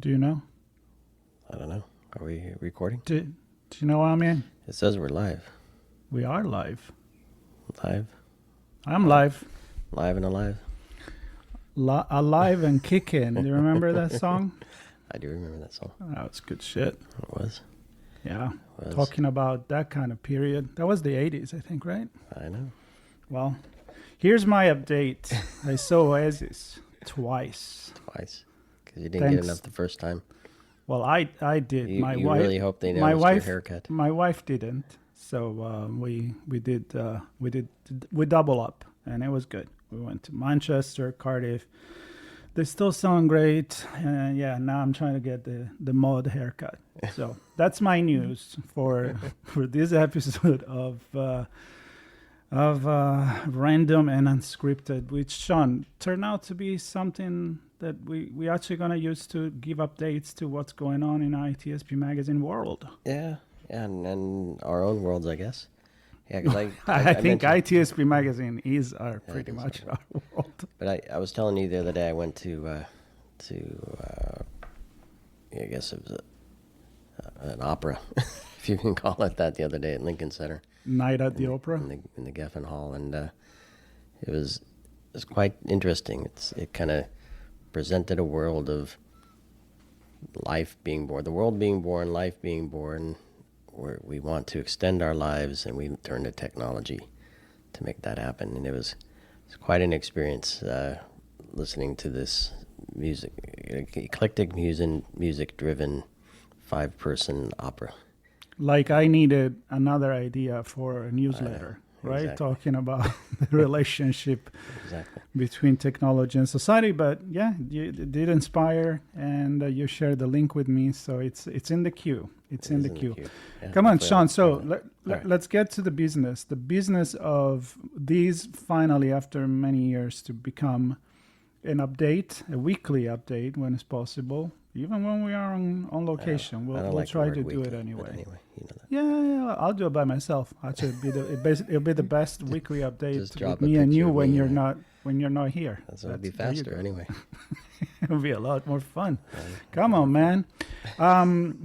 Do you know? I don't know. Are we recording? Do you know what I mean? It says we're live. We are live. Live? I'm live. Live and alive? Alive and kicking. Do you remember that song? I do remember that song. That was good shit. It was? Yeah. It was. Talking about that kind of period. That was the 80s, I think, right? I know. Well, here's my update. I saw ASIS twice. Twice. Because you didn't get enough the first time. Well, I did. You wife really hope they noticed your haircut. My wife didn't. So we double up, and it was good. We went to Manchester, Cardiff. They still sound great. Yeah, now I'm trying to get the mod haircut. So that's my news for this episode of Random and Unscripted, which, Sean, turned out to be something that we actually going to use to give updates to what's going on in ITSPmagazine world. Yeah, and our own worlds, I guess. Yeah, because I think ITSPmagazine is pretty much our world. But I was telling you the other day, I went to I guess it was an opera, if you can call it that, the other day at Lincoln Center. Night at the Opera? In the Geffen Hall, and it was quite interesting. It kind of presented a world of life being born, the world being born, life being born, where we want to extend our lives, and we turn to technology to make that happen. And it was quite an experience listening to this music, eclectic music-driven 5-person opera. Like I needed another idea for a newsletter, right? Exactly. Talking about the relationship between technology and society. But yeah, it did inspire, and you shared the link with me. So it's in the queue. It's in the queue. Yeah, come on, Sean. So let's get to the business. The business of these finally, after many years, to become an update, a weekly update when it's possible. Even when we are on location, we'll try to do it anyway. Anyway, you know that. Yeah, I'll do it by myself. Actually, it'll be the best weekly update with me and you when you're not here. That'll be faster anyway. It'll be a lot more fun. Come on, man.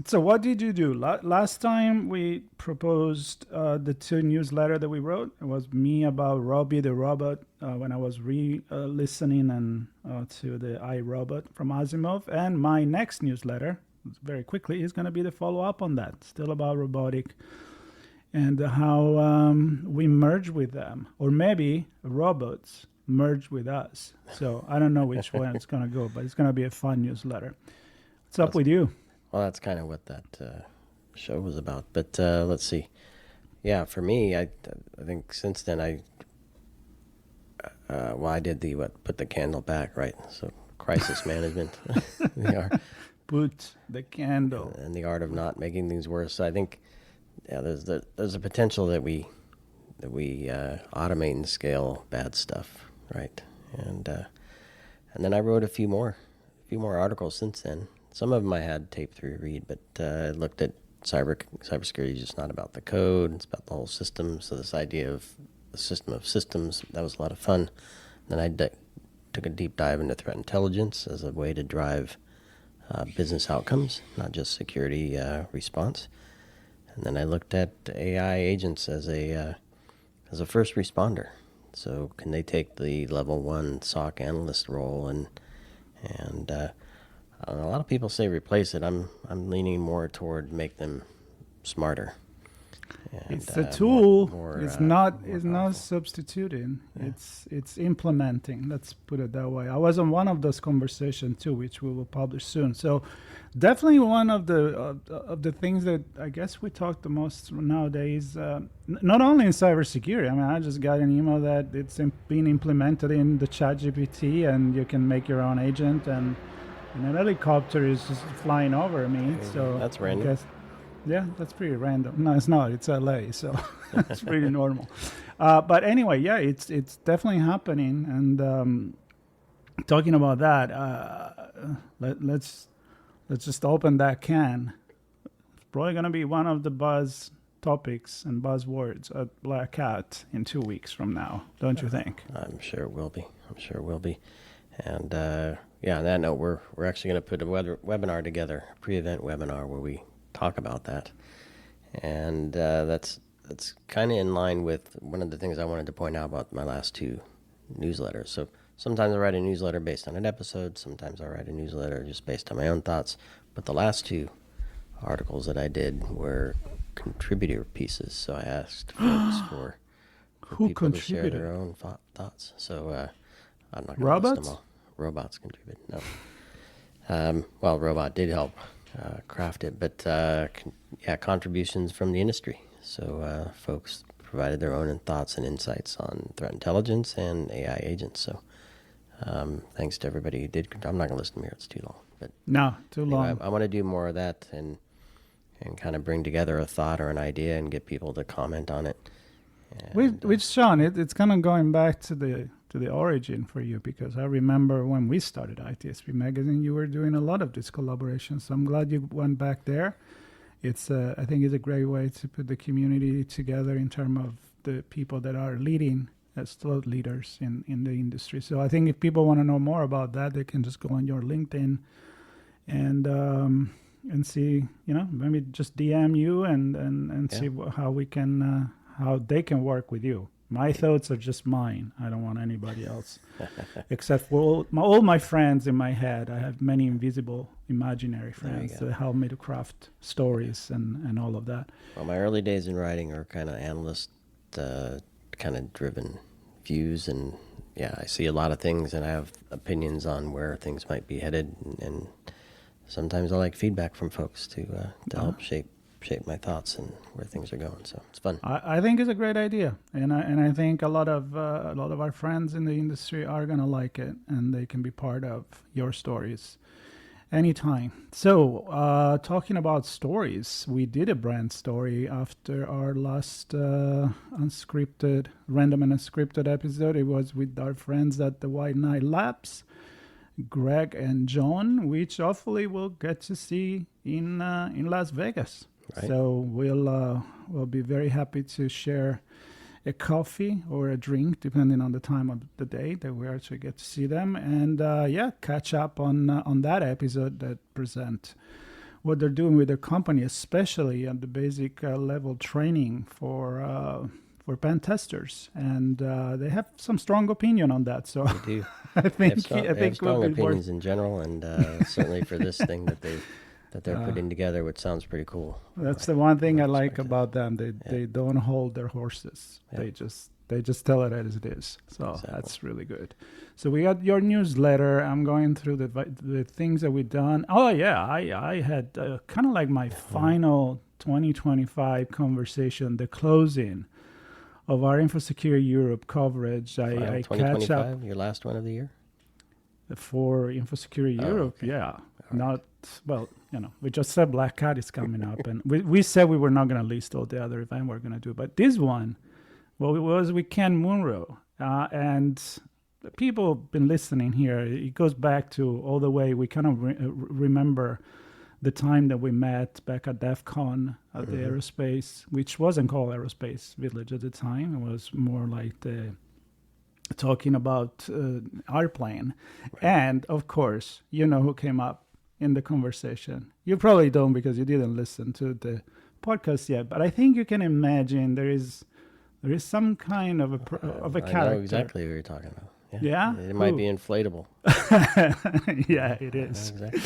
So what did you do? Last time we proposed the 2 newsletter that we wrote. It was me about Robbie the robot when I was listening and to the iRobot from Asimov, and my next newsletter, very quickly, is going to be the follow-up on that, still about robotic and how we merge with them, or maybe robots merge with us. So I don't know which way it's going to go, but it's going to be a fun newsletter. What's up with you? Well, that's kind of what that show was about. But let's see. Yeah, for me, I think since then I did put the candle back, right? So crisis management. Put the candle. And the art of not making things worse. So I think there's a potential that we automate and scale bad stuff, right? And then I wrote a few more articles since then. Some of them I had taped through read, but I looked at cybersecurity is just not about the code; it's about the whole system. So this idea of the system of systems, that was a lot of fun. Then I took a deep dive into threat intelligence as a way to drive business outcomes, not just security response. And then I looked at AI agents as a first responder. So can they take the level 1 SOC analyst role and a lot of people say replace it. I'm leaning more toward make them smarter. And, it's a tool. It's not powerful. Substituting. Yeah. It's implementing. Let's put it that way. I was on one of those conversations too, which we will publish soon. So definitely one of the things that I guess we talk the most nowadays. Not only in cybersecurity. I mean, I just got an email that it's been implemented in the ChatGPT, and you can make your own agent, and an helicopter is just flying over me. So that's random. I guess, yeah, that's pretty random. No, it's not. It's LA, so it's pretty normal. But anyway, yeah, it's definitely happening. And talking about that, let's just open that can. It's probably going to be one of the buzz topics and buzzwords at Black Hat in 2 weeks from now, don't you think? I'm sure it will be. And on that note, we're actually going to put a webinar together, a pre-event webinar where we talk about that. And that's kind of in line with one of the things I wanted to point out about my last two newsletters. So sometimes I write a newsletter based on an episode. Sometimes I write a newsletter just based on my own thoughts. But the last two articles that I did were contributor pieces. So I asked folks for Who people to share contributed? their own thoughts. So I'm not going to list Robots? them all. Robots contributed. No. Well, robot did help craft it, but contributions from the industry. So folks provided their own thoughts and insights on threat intelligence and AI agents. So thanks to everybody who did. I'm not going to list them here. It's too long. But No, too anyway, long. I want to do more of that and kind of bring together a thought or an idea and get people to comment on it. With Sean, it's kind of going back to the origin for you, because I remember when we started ITSPmagazine, you were doing a lot of this collaboration. So I'm glad you went back there. It's I think it's a great way to put the community together in terms of the people that are leading as thought leaders in the industry. So I think if people want to know more about that, they can just go on your LinkedIn and see, maybe just DM you and see how we can how they can work with you. My thoughts are just mine. I don't want anybody else, except for all my friends in my head. I have many invisible, imaginary friends that help me to craft stories and all of that. Well, my early days in writing are kind of analyst, kind of driven views, and I see a lot of things, and I have opinions on where things might be headed, and sometimes I like feedback from folks to help shape my thoughts and where things are going. So it's fun. I think it's a great idea, and I think a lot of our friends in the industry are gonna like it, and they can be part of your stories anytime. So talking about stories, we did a brand story after our last unscripted, random and unscripted episode. It was with our friends at the White Knight Labs, Greg and John, which hopefully we'll get to see in Las Vegas. Right. So we'll be very happy to share a coffee or a drink, depending on the time of the day that we actually get to see them, and catch up on that episode that present what they're doing with their company, especially at the basic level training for pen testers, and they have some strong opinion on that. So They do. I think they have strong opinions in general, and certainly for this thing that they're putting together, which sounds pretty cool. That's the one thing I like about them. They don't hold their horses. Yeah. They just tell it as it is. So That's really good. So we got your newsletter. I'm going through the things that we've done. Oh yeah, I had kind of like my final 2025 conversation, the closing of our InfoSecure Europe coverage. I catch up. Your last one of the year? For InfoSecure Europe, okay. Yeah. Not, well, we just said Black Hat is coming up, and we said we were not going to list all the other events we're going to do. But this one, well, it was with Ken Munro. And people have been listening here. It goes back to all the way we kind of remember the time that we met back at DEF CON at the Aerospace, which wasn't called Aerospace Village at the time. It was more like talking about airplane. Right. And, of course, who came up in the conversation. You probably don't, because you didn't listen to the podcast yet, but I think you can imagine there is some kind of a character. I know exactly what you're talking about. Yeah? It might be inflatable. Yeah, it is. Exactly.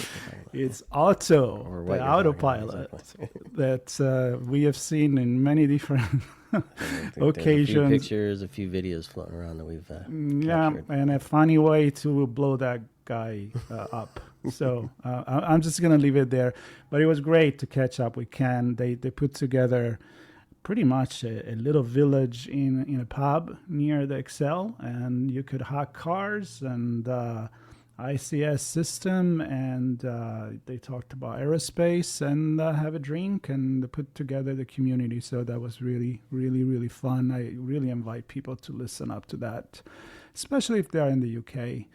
It's Otto, the autopilot that we have seen in many different occasions. A few pictures, a few videos floating around that we've captured. And a funny way to blow that guy up. So I'm just going to leave it there. But it was great to catch up with Ken. They put together pretty much a little village in a pub near the Excel, and you could hack cars and ICS system, and they talked about aerospace and have a drink and put together the community. So that was really, really, really fun. I really invite people to listen up to that, especially if they are in the UK.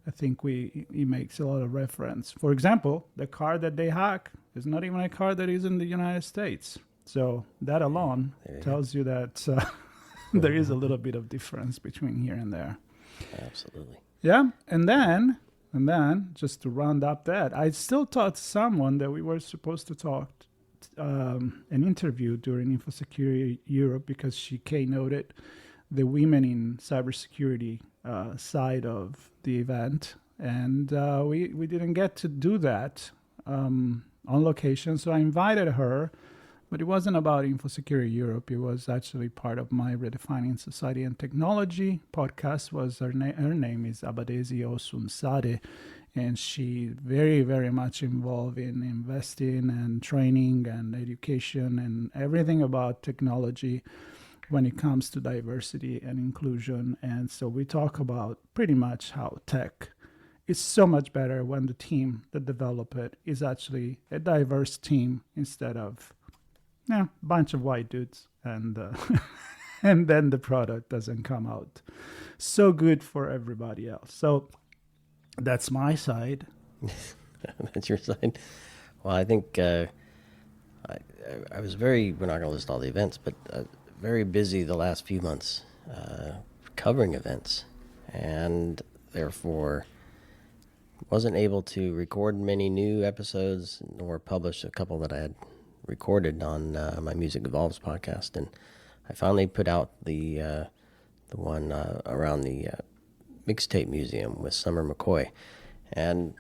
I think he makes a lot of reference. For example, the car that they hack is not even a car that is in the United States. So that alone tells you that there is a little bit of difference between here and there. Absolutely. Yeah, and then just to round up that, I still taught someone that we were supposed to talk an interview during InfoSecurity Europe because she keynoted the women in cybersecurity side of the event, and we didn't get to do that on location. So I invited her, but it wasn't about InfoSecurity Europe. It was actually part of my Redefining Society and Technology podcast. Was her name is Abadesi Osunsade, and she very, very much involved in investing and training and education and everything about technology when it comes to diversity and inclusion. And so we talk about pretty much how tech is so much better when the team that develop it is actually a diverse team instead of a bunch of white dudes, and and then the product doesn't come out so good for everybody else. So that's my side. That's your side. Well, I think I was very, we're not going to list all the events, but very busy the last few months covering events, and therefore wasn't able to record many new episodes nor publish a couple that I had recorded on my Music Evolves podcast. And I finally put out the one around the mixtape museum with Summer McCoy, and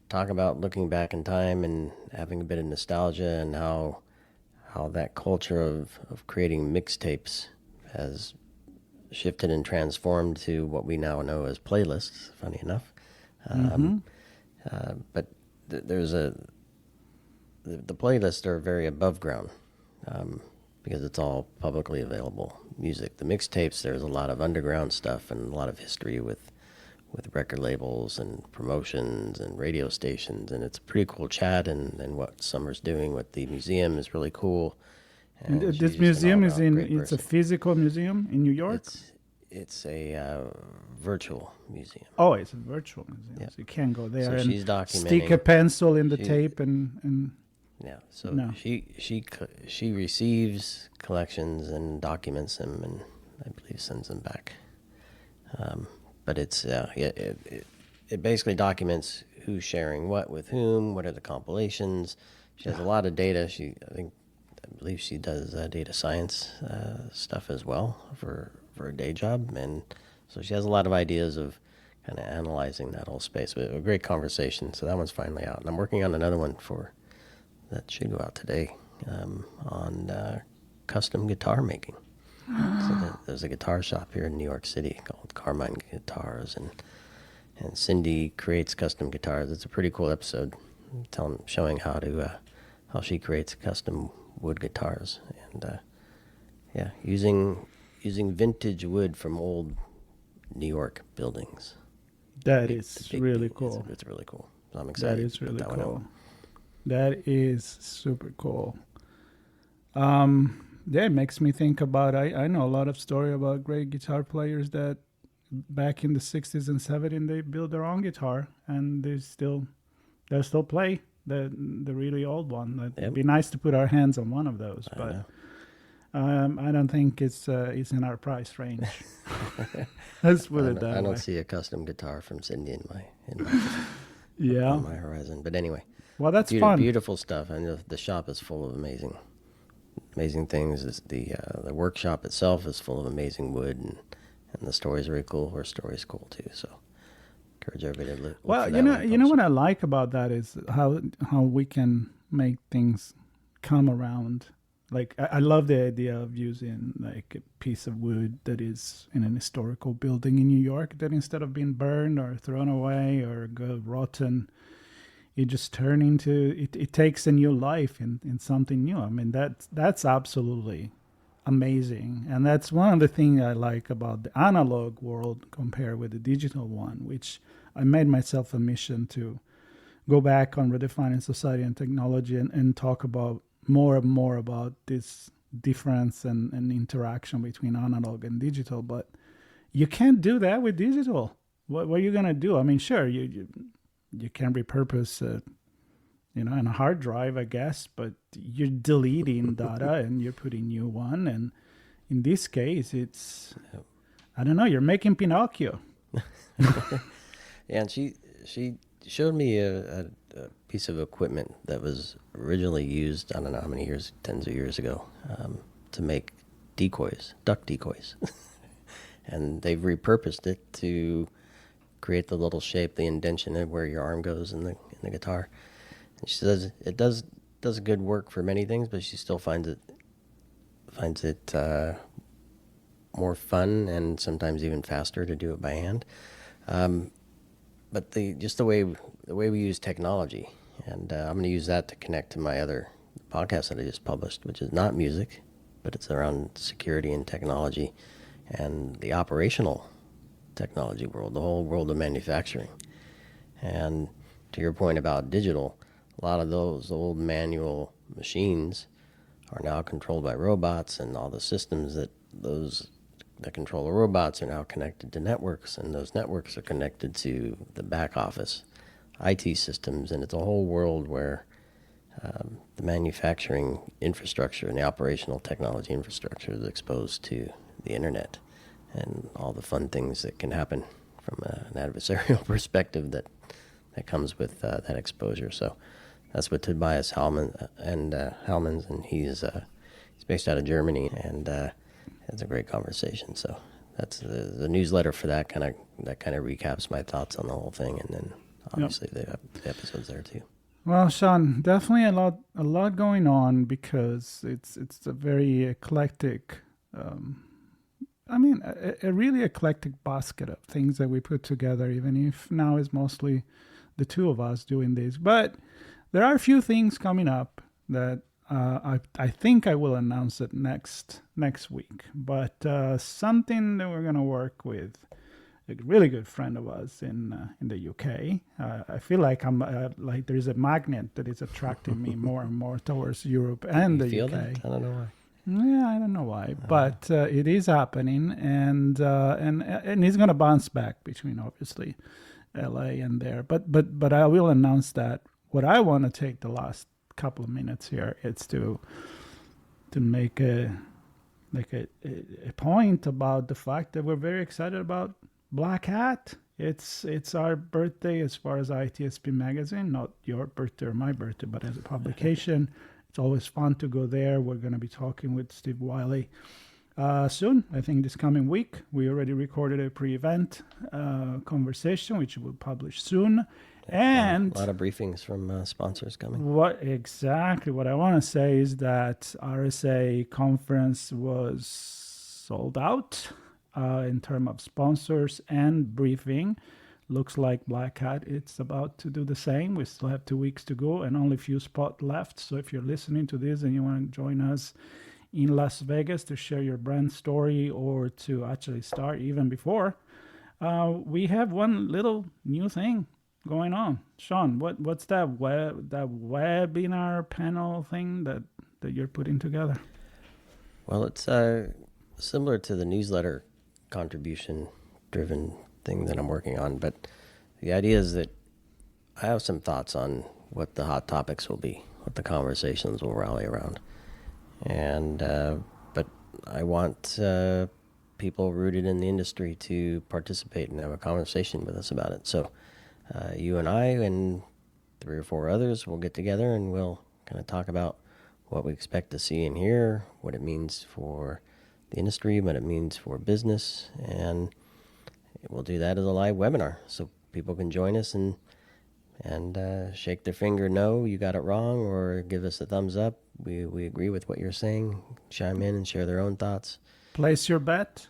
talk about looking back in time and having a bit of nostalgia and how that culture of creating mixtapes has shifted and transformed to what we now know as playlists, funny enough. But there's the playlists are very above ground because it's all publicly available music. The mixtapes, there's a lot of underground stuff and a lot of history with record labels and promotions and radio stations, and it's a pretty cool chat, and what Summer's doing with the museum is really cool. And this museum is it's a physical museum in New York? It's a virtual museum. Oh, it's a virtual museum. Yeah. So you can't go there So and she's documenting, stick a pencil in the tape and yeah. So No. she receives collections and documents them, and I believe sends them back. But it's it basically documents who's sharing what with whom, what are the compilations. She has a lot of data. I believe she does data science stuff as well for a day job, and so she has a lot of ideas of kind of analyzing that whole space. But a great conversation. So that one's finally out, and I'm working on another one that should go out today on custom guitar making. So there's a guitar shop here in New York City called Carmine Guitars, and Cindy creates custom guitars. It's a pretty cool episode, showing how she creates custom wood guitars, and using using vintage wood from old New York buildings. That is really cool. It's really cool. So I'm excited. That is really to put that one out. cool. That is super cool. Yeah, it makes me think about, I know a lot of story about great guitar players that back in the 60s and 70s, they built their own guitar and they still play the really old one. It'd be nice to put our hands on one of those, but I don't think it's in our price range. Let's put it that way. I don't see a custom guitar from Cindy in my yeah, on my horizon. But anyway, well, that's fun. Beautiful stuff. And the shop is full of amazing things. The workshop itself is full of amazing wood, and the stories are really cool. Her story's cool too. So encourage everybody to look. Well, you know what I like about that is how we can make things come around. Like I love the idea of using like a piece of wood that is in an historical building in New York, that instead of being burned or thrown away or go rotten, it just turn into it takes a new life in something new. I mean, that's absolutely amazing, and that's one of the things I like about the analog world compared with the digital one, which I made myself a mission to go back on Redefining Society and Technology and talk about more and more about this difference and interaction between analog and digital. But you can't do that with digital. What are you gonna do? I mean, sure, you can repurpose in a hard drive, I guess, but you're deleting data and you're putting new one. And in this case, it's, I don't know, you're making Pinocchio. And she showed me a piece of equipment that was originally used, I don't know how many years, tens of years ago, to make decoys, duck decoys. And they've repurposed it to create the little shape, the indentation of where your arm goes in the guitar. And she says it does good work for many things, but she still finds it more fun and sometimes even faster to do it by hand. But the way we use technology, and I'm going to use that to connect to my other podcast that I just published, which is not music, but it's around security and technology and the operational technology world, the whole world of manufacturing. And to your point about digital, a lot of those old manual machines are now controlled by robots, and all the systems that control the robots are now connected to networks, and those networks are connected to the back office IT systems, and it's a whole world where the manufacturing infrastructure and the operational technology infrastructure is exposed to the internet and all the fun things that can happen from an adversarial perspective that comes with that exposure. So that's what Tobias Hellmans, and he's based out of Germany, and it's a great conversation. So that's the newsletter for that kind of recaps my thoughts on the whole thing, and then obviously the episodes there too. Well, Sean, definitely a lot going on, because it's a very eclectic, a really eclectic basket of things that we put together, even if now is mostly the two of us doing this. But there are a few things coming up that I think I will announce it next week. But something that we're going to work with a really good friend of ours in the UK. I feel like I'm like there's a magnet that is attracting me more and more towards Europe and the UK. That? I don't know why. Yeah, I don't know why, but it is happening, and it's going to bounce back between obviously LA and there. But I will announce that. What I want to take the last couple of minutes here is to make a point about the fact that we're very excited about Black Hat. It's our birthday as far as ITSP Magazine, not your birthday or my birthday, but as a publication. It's always fun to go there. We're going to be talking with Steve Wiley soon. I think this coming week. We already recorded a pre-event conversation, which we'll publish soon. And a lot of briefings from sponsors coming. What I want to say is that RSA conference was sold out in terms of sponsors and briefing. Looks like Black Hat, it's about to do the same. We still have 2 weeks to go and only a few spots left. So if you're listening to this and you want to join us in Las Vegas to share your brand story, or to actually start even before, we have one little new thing going on. Sean, what's that webinar panel thing that you're putting together? Well, it's similar to the newsletter contribution driven thing that I'm working on, but the idea is that I have some thoughts on what the hot topics will be, what the conversations will rally around, and but I want people rooted in the industry to participate and have a conversation with us about it. So you and I and 3 or 4 others will get together and we'll kind of talk about what we expect to see and hear, what it means for the industry, what it means for business, and we'll do that as a live webinar so people can join us and shake their finger, no, you got it wrong, or give us a thumbs up. We agree with what you're saying. Chime in and share their own thoughts. Place your bet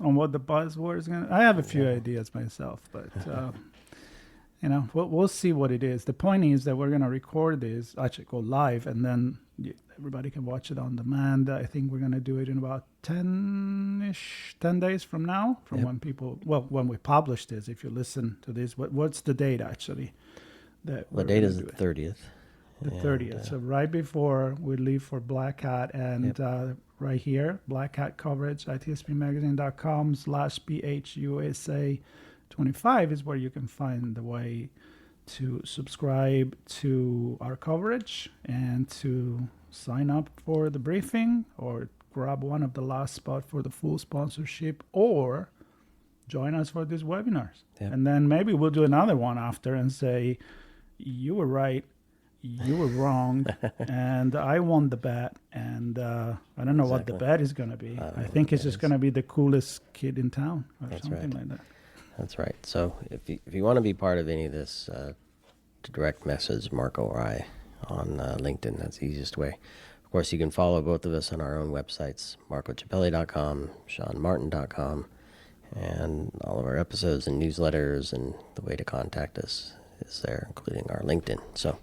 on what the buzzword is going to... I have a few ideas myself, but we'll see what it is. The point is that we're going to record this, actually go live, and then everybody can watch it on demand. I think we're going to do it in about 10 days from now, from when we publish this. If you listen to this, what's the date actually? The date is the 30th. The 30th. So right before we leave for Black Hat, and right here, Black Hat coverage, ITSPmagazine.com/BHUSA25 is where you can find the way to subscribe to our coverage and to sign up for the briefing, or grab one of the last spot for the full sponsorship, or join us for these webinars. Yeah. And then maybe we'll do another one after and say, you were right, you were wrong, and I won the bet. And I don't know what the bet is going to be. I think it's just going to be the coolest kid in town or something like that. That's right. So if you want to be part of any of this, to direct message Marco or I on LinkedIn. That's the easiest way. Of course, you can follow both of us on our own websites, marcochiappelli.com, seanmartin.com, and all of our episodes and newsletters, and the way to contact us is there, including our LinkedIn. So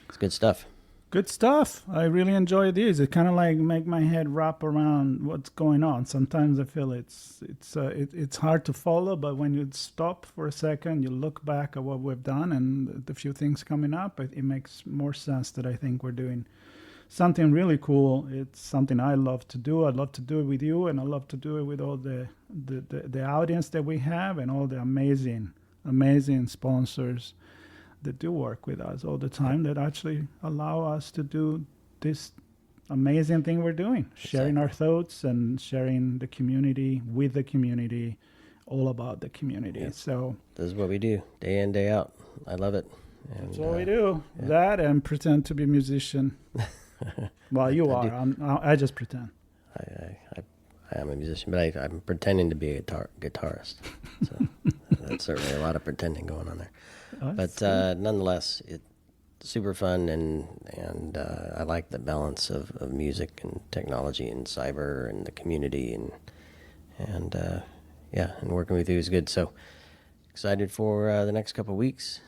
it's good stuff. Good stuff. I really enjoy these. It kind of like make my head wrap around what's going on. Sometimes I feel it's hard to follow, but when you stop for a second, you look back at what we've done and the few things coming up, it makes more sense that I think we're doing something really cool. It's something I love to do. I'd love to do it with you, and I love to do it with all the audience that we have and all the amazing sponsors that do work with us all the time, that actually allow us to do this amazing thing we're doing, sharing our thoughts and sharing the community with the community, all about the community. Yep. So this is what we do day in, day out. I love it. And, that's what we do. Yeah. That and pretend to be a musician. Well, you are. I just pretend. I am a musician, but I'm pretending to be a guitarist. So that's certainly a lot of pretending going on there. But nonetheless, it's super fun, and I like the balance of music and technology and cyber and the community and working with you is good. So excited for the next couple of weeks.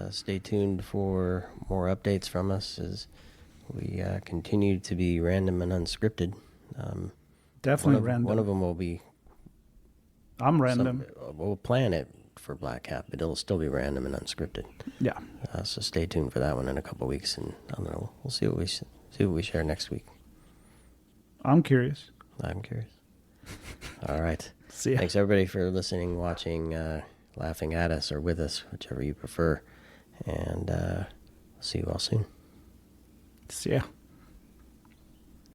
Stay tuned for more updates from us as we continue to be random and unscripted. Definitely random. One of them will be. I'm random. We'll plan it for Black Hat, but it'll still be random and unscripted. Yeah. So stay tuned for that one in a couple of weeks, and I don't know. We'll see what we share next week. I'm curious. I'm curious. All right. See ya. Thanks everybody for listening, watching, laughing at us or with us, whichever you prefer, and see you all soon. See ya.